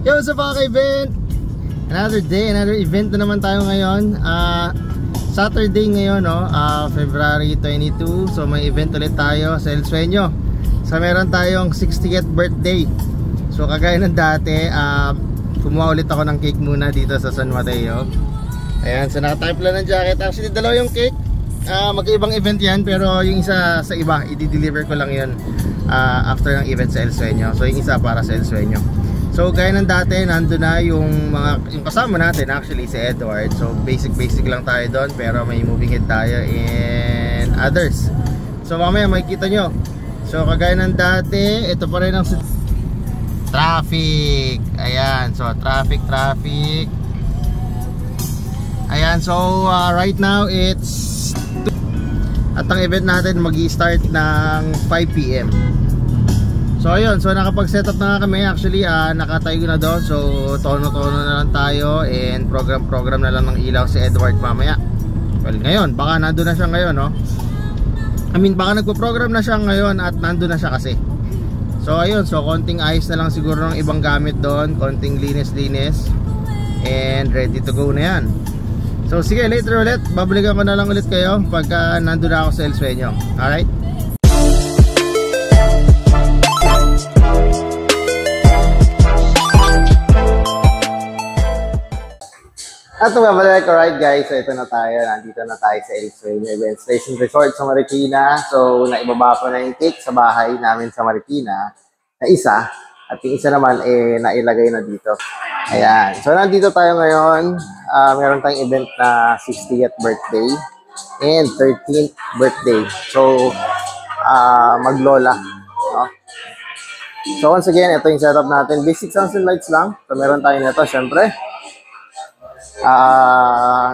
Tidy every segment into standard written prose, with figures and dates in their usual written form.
Yo, sa mga ka-event, another day, another event na naman tayo ngayon. Saturday ngayon, no? February 22. So may event ulit tayo sa El Sueño. So meron tayong 60th birthday. So kagaya ng dati, kumuha ulit ako ng cake muna dito sa San Mateo. Ayan, so naka-type lang ng jacket. Actually, dalawa yung cake. Magkaibang event yan, pero yung isa sa iba, i-deliver ko lang yun after ng event sa El Sueño. So yung isa para sa El Sueño. So gaya ng dati, nandun na yung kasama natin, actually si Edward. So basic lang tayo doon, pero may moving head tayo and others. So mamaya makikita nyo. So kagaya ng dati, ito pa rin ang traffic. Ayan, so traffic. Ayan, so right now it's at ang event natin mag-i-start ng 5 PM. So ayun, so nakapag-setup na kami. Actually, nakatayo na doon. So tono-tono na lang tayo and program na lang ng ilaw si Edward mamaya. Well, ngayon, baka nandun na siya ngayon, no? I mean, baka nagpo-program na siya ngayon at nandun na siya kasi. So ayun, so konting ayos na lang siguro ng ibang gamit doon, konting linis and ready to go na yan. So sige, later ulit, babalikan ko na lang ulit kayo pagka nandun na ako sa El Sueño. Alright? At babalik, alright guys, so ito na tayo, nandito na tayo sa El Sueño Event Station Resort sa Marikina. So naibaba ko na yung cake sa bahay namin sa Marikina na isa, at yung isa naman nailagay na dito. Ayan, so nandito tayo ngayon. Meron tayong event na 60th birthday and 13th birthday. So maglola, no? So once again, ito yung setup natin, basic sounds and lights lang. So meron tayo nito, syempre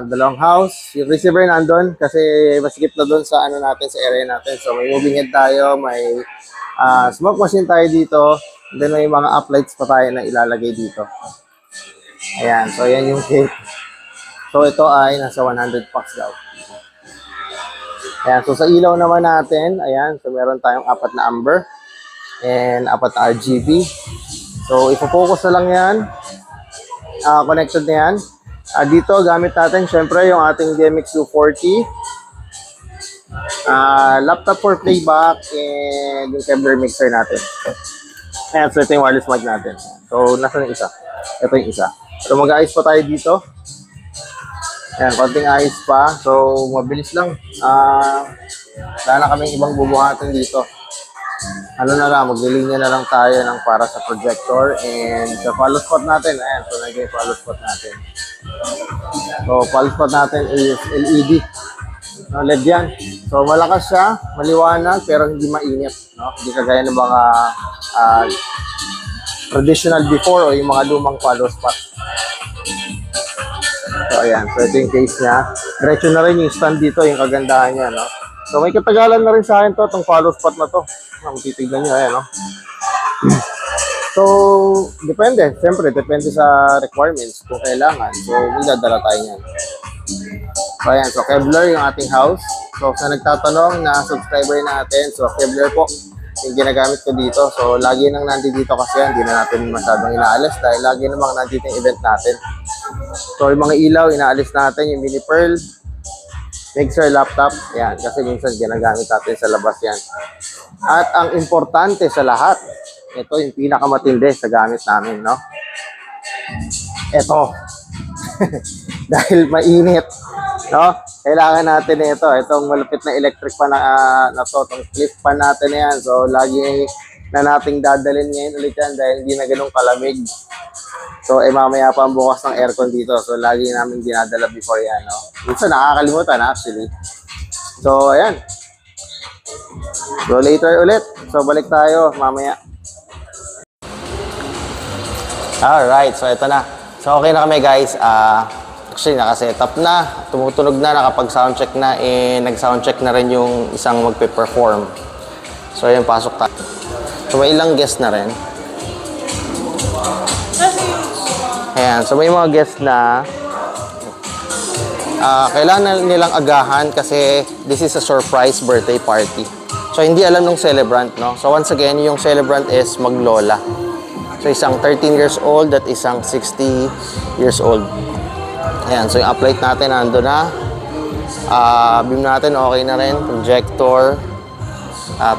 dalawang house, yung receiver nandun kasi masikip na dun sa ano natin, sa area natin. So may moving head tayo, may smoke machine tayo dito, and then may mga uplights pa tayo na ilalagay dito. Ayan, so yan yung cake. So ito ay nasa 100 packs daw. Ayan, so sa ilaw naman natin, ayan, so meron tayong 4 na amber and 4 na RGB. So ipo-focus na lang yan, connected na yan. Dito gamit natin syempre yung ating DMX 240, laptop for playback, and yung Kevlar mixer natin. Ayan, so ito yung wireless mic natin. So nasa yung isa? Ito yung isa. So mag-ayos pa tayo dito. Ayan, konting ayos pa. So mabilis lang. Wala na kaming ibang bubuhatin dito. Ano na lang, maglilinya na lang tayo ng para sa projector and sa follow spot natin. Ayan, so naging follow spot natin. So follow spot natin is LED. No, LED yan. So malakas siya, maliwanag, pero hindi mainit. No? Hindi kagaya ng mga traditional before o yung mga lumang follow spot. So ayan, so ito yung case niya. Diretso na rin yung stand dito, yung kagandahan niya. No? So may katagalan na rin sa akin to, itong follow spot na to. Kung titignan nyo, ayan, no? So, depende. Siyempre, depende sa requirements kung kailangan. So, magdadala tayo niyan. So, ayan. So, Kevlar yung ating house. So, sa nagtatanong na subscriber natin, so, Kevlar po yung ginagamit ko dito. So, lagi nang nandito kasi yan. Hindi na natin masyadong inaalis dahil lagi namang nandito yung event natin. So, yung mga ilaw, inaalis natin. Yung mini pearl, mixer, laptop, yan. Kasi minsan ginagamit natin sa labas yan. At ang importante sa lahat, ito yung pinakamatindi sa gamit namin, no? Ito. Dahil mainit, no? Kailangan natin ito. Itong malupit na electric pan na to, itong clip pan natin na yan. So, lagi na nating dadalhin ngayon ulit yan dahil hindi na ganun kalamig. So, mamaya pa ang bukas ng aircon dito. So, lagi namin dinadala before yan, no? Minsan nakakalimutan, actually. So, ayan. So, later ulit. So, balik tayo mamaya. Alright, so ito na. So, okay na kami, guys. Actually, naka-setup na. Tumutunog na, nakapag-soundcheck na. Nag-soundcheck na rin yung isang magpe-perform. So, ayan, pasok tayo. So, may ilang guest na rin. Ayan, so may mga guest na kailangan nilang agahan kasi this is a surprise birthday party. So, hindi alam ng celebrant, no? So, once again, yung celebrant is maglola. So, isang 13 years old at isang 60 years old. Ayan, so yung uplight natin nando na. Beam natin okay na rin. Projector.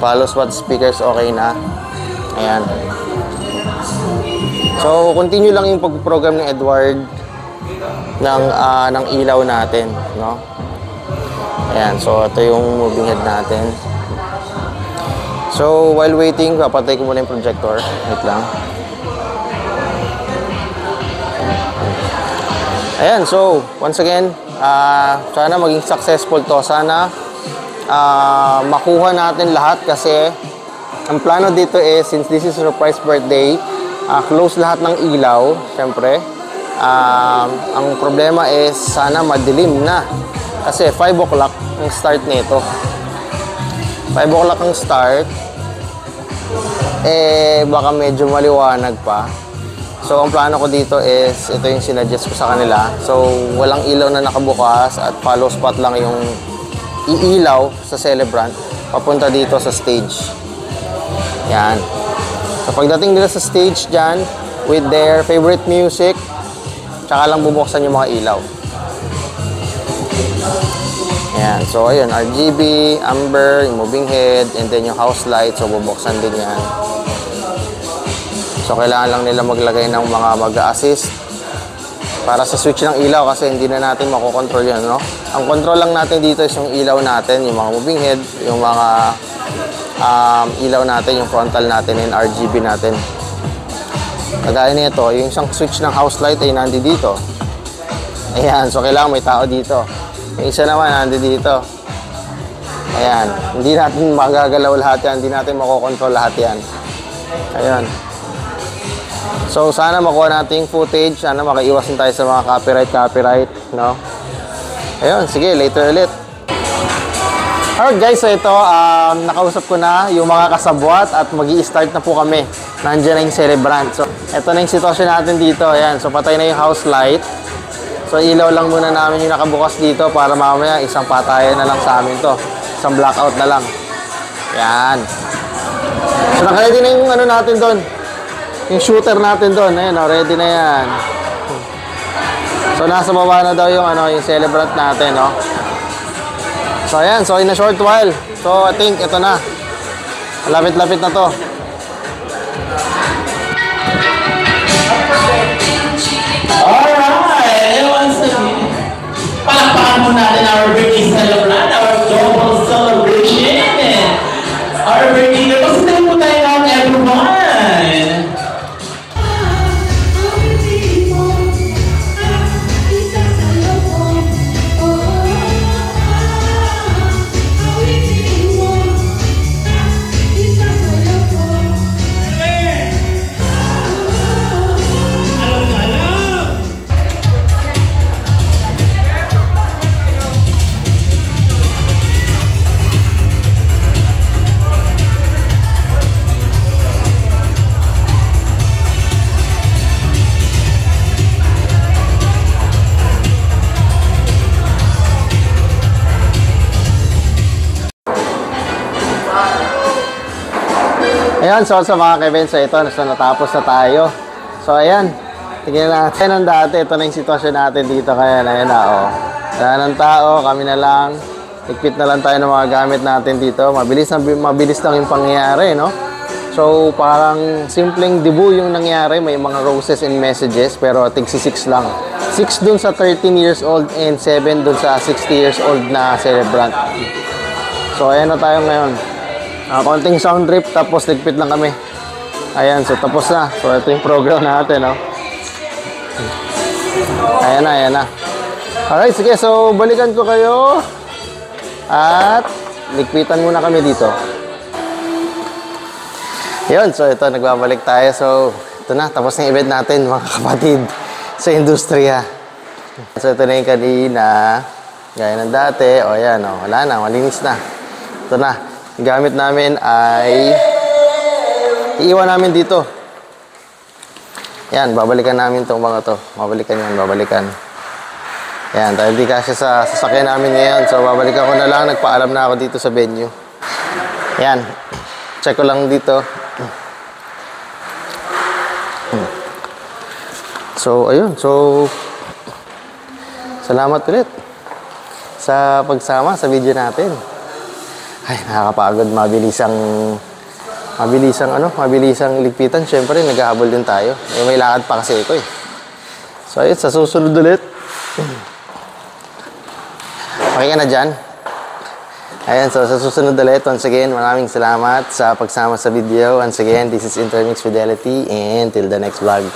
Follow spot speakers okay na. Ayan. So, continue lang yung pag-program ni Edward ng ilaw natin, no? Ayan, so ito yung moving head natin. So, while waiting, papatay ko muna yung projector. Wait lang. Ayan, so, once again, sana maging successful to. Sana makuha natin lahat kasi ang plano dito is, since this is surprise birthday, close lahat ng ilaw, syempre. Ang problema is, sana madilim na. Kasi 5 o'clock ang start nito. 5 o'clock ang start. Baka medyo maliwanag pa. So, ang plano ko dito is, ito yung sinuggest ko sa kanila. So, walang ilaw na nakabukas at follow spot lang yung iilaw sa celebrant papunta dito sa stage. Yan. So, pagdating nila sa stage dyan, with their favorite music, tsaka lang bubuksan yung mga ilaw. Yan. So, ayun, RGB, amber, yung moving head, and then yung house light. So, bubuksan din yan. So, kailangan lang nila maglagay ng mga mag-assist para sa switch ng ilaw kasi hindi na natin makokontrol yun, no? Ang control lang natin dito is yung ilaw natin, yung mga moving head, yung mga ilaw natin, yung frontal natin, and RGB natin. Kagaya nito, yung isang switch ng house light ay nandi dito. Ayan, so kailangan may tao dito. Yung isa naman nandi dito. Ayan, hindi natin magagalaw lahat yan, hindi natin makokontrol lahat yan. Ayan. So, sana makuha natin yung footage. Sana makaiwasan tayo sa mga copyright, no? Ayun, sige, later ulit. Alright guys, so ito, nakausap ko na yung mga kasabwat at mag-i-start na po kami. Nandiyan na yung celebrant. So, ito na yung sitwasyon natin dito. Ayan, so patay na yung house light. So, ilaw lang muna namin yung nakabukas dito para mamaya isang patayan na lang sa amin to. Isang blackout na lang. Ayan. So, naka-ready na yung ano natin doon. Yung shooter natin doon, ayun, ready na yan. So, nasa baba na daw yung, yung celebrant natin, no? So, ayan. So, in a short while. So, I think, ito na. Lapit-lapit na to. Alright! Once again, palakpakan mo natin our birthday celebrant, our global celebration. Our birthday girl. Pasitayin mo tayo ng everyone. Ayan, so sa mga ka-events, so ito, natapos na tayo. So, ayan, tingnan natin ang dati. Ito na yung sitwasyon natin dito. Kaya, ayan na, oh. Wala ng tao, kami na lang. Ikpit na lang tayo ng mga gamit natin dito. Mabilis lang yung pangyayari, no? So, parang simpleng debut yung nangyari. May mga roses and messages, pero tigsi 6 lang. 6 dun sa 13 years old and 7 dun sa 60 years old na celebrant. So, ayan na tayo ngayon. Konting sound trip, tapos ligpit lang kami. Ayan, so tapos na. So, ito yung program natin, no? Ayan na, ayan na. Alright, sige. So, balikan ko kayo. At, ligpitan muna kami dito. Yun, so ito, nagbabalik tayo. So, ito na, tapos na yung event natin, mga kapatid, sa industriya. So, ito na yung kanina. Gaya ng dati. O, ayan, o. Wala na, malinis na. Ito na. Gamit namin ay iiwan namin dito. Yan, babalikan namin itong mga to. Babalikan yan, babalikan. Yan, dahil di kasi sa sasakyan namin ngayon. So, babalikan ko na lang. Nagpaalam na ako dito sa venue. Yan. Check ko lang dito. So, ayun. So, salamat ulit sa pagsama sa video natin. Ay, nakakapagod. Mabilisang ligpitan. Siyempre, naghahabol din tayo. May lakad pa kasi ito eh. So, ayun. Sa susunod ulit. Okay ka na dyan? Ayan, so sa susunod ulit, once again, maraming salamat sa pagsama sa video. Once again, this is Intermix Fidelity, and till the next vlog.